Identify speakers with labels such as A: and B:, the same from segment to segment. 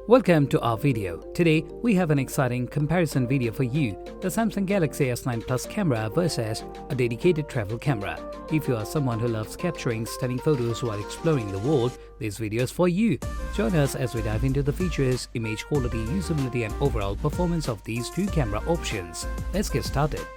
A: Welcome to our video. Today we have an exciting comparison video for you, the Samsung Galaxy S9 Plus camera versus a dedicated travel camera. If you are someone who loves capturing stunning photos while exploring the world, this video is for you. Join us as we dive into the features, image quality, usability and overall performance of these two camera options. Let's get started.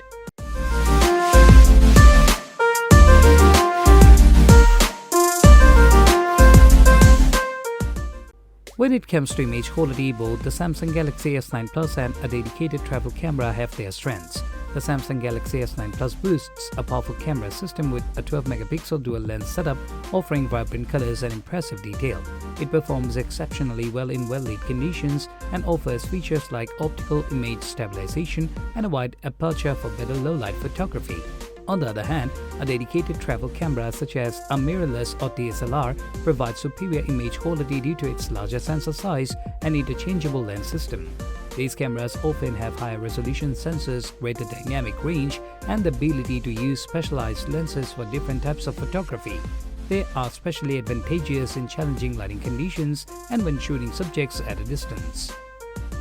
A: When it comes to image quality, both the Samsung Galaxy S9 Plus and a dedicated travel camera have their strengths. The Samsung Galaxy S9 Plus boasts a powerful camera system with a 12-megapixel dual-lens setup offering vibrant colors and impressive detail. It performs exceptionally well in well-lit conditions and offers features like optical image stabilization and a wide aperture for better low-light photography. On the other hand, a dedicated travel camera such as a mirrorless or DSLR provides superior image quality due to its larger sensor size and interchangeable lens system. These cameras often have higher resolution sensors, greater dynamic range, and the ability to use specialized lenses for different types of photography. They are especially advantageous in challenging lighting conditions and when shooting subjects at a distance.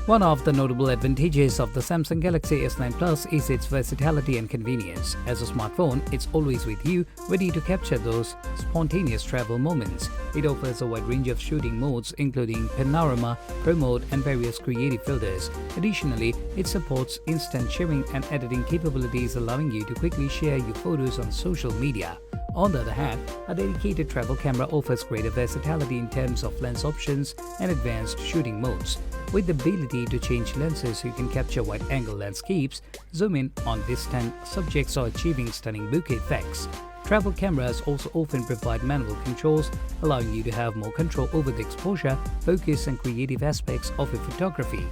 A: One of the notable advantages of the Samsung Galaxy S9 Plus is its versatility and convenience. As a smartphone, it's always with you, ready to capture those spontaneous travel moments. It offers a wide range of shooting modes including panorama, pro mode and various creative filters. Additionally, it supports instant sharing and editing capabilities, allowing you to quickly share your photos on social media. On the other hand, a dedicated travel camera offers greater versatility in terms of lens options and advanced shooting modes. With the ability to change lenses, you can capture wide-angle landscapes, zoom in on distant subjects or achieving stunning bokeh effects. Travel cameras also often provide manual controls, allowing you to have more control over the exposure, focus and creative aspects of your photography.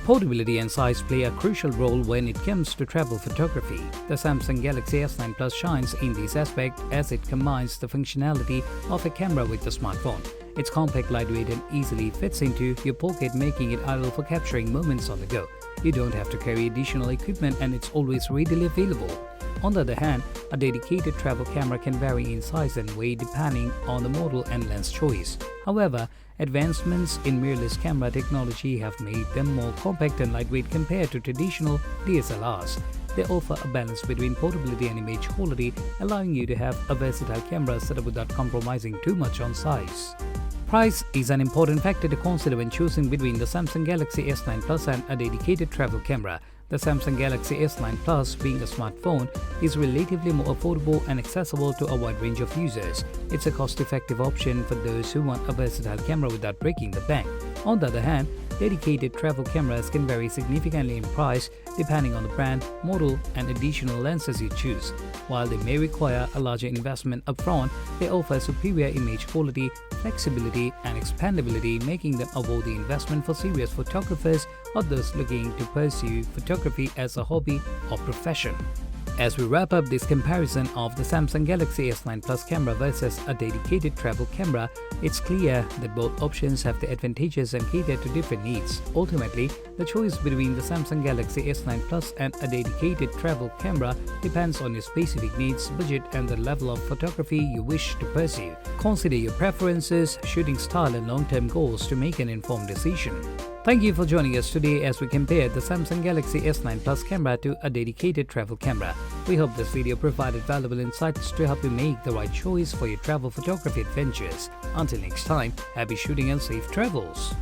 A: Portability and size play a crucial role when it comes to travel photography. The Samsung Galaxy S9 Plus shines in this aspect as it combines the functionality of a camera with a smartphone. It's compact, lightweight and easily fits into your pocket, making it ideal for capturing moments on the go. You don't have to carry additional equipment and it's always readily available. On the other hand, a dedicated travel camera can vary in size and weight depending on the model and lens choice. However, advancements in mirrorless camera technology have made them more compact and lightweight compared to traditional DSLRs. They offer a balance between portability and image quality, allowing you to have a versatile camera setup without compromising too much on size. Price is an important factor to consider when choosing between the Samsung Galaxy S9 Plus and a dedicated travel camera. The Samsung Galaxy S9 Plus, being a smartphone, is relatively more affordable and accessible to a wide range of users. It's a cost-effective option for those who want a versatile camera without breaking the bank. On the other hand, dedicated travel cameras can vary significantly in price depending on the brand, model, and additional lenses you choose. While they may require a larger investment upfront, they offer superior image quality, flexibility, and expandability, making them a worthy investment for serious photographers or those looking to pursue photography as a hobby or profession. As we wrap up this comparison of the Samsung Galaxy S9 Plus camera versus a dedicated travel camera, it's clear that both options have their advantages and cater to different needs. Ultimately, the choice between the Samsung Galaxy S9 Plus and a dedicated travel camera depends on your specific needs, budget, and the level of photography you wish to pursue. Consider your preferences, shooting style, and long-term goals to make an informed decision. Thank you for joining us today as we compared the Samsung Galaxy S9 Plus camera to a dedicated travel camera. We hope this video provided valuable insights to help you make the right choice for your travel photography adventures. Until next time, happy shooting and safe travels!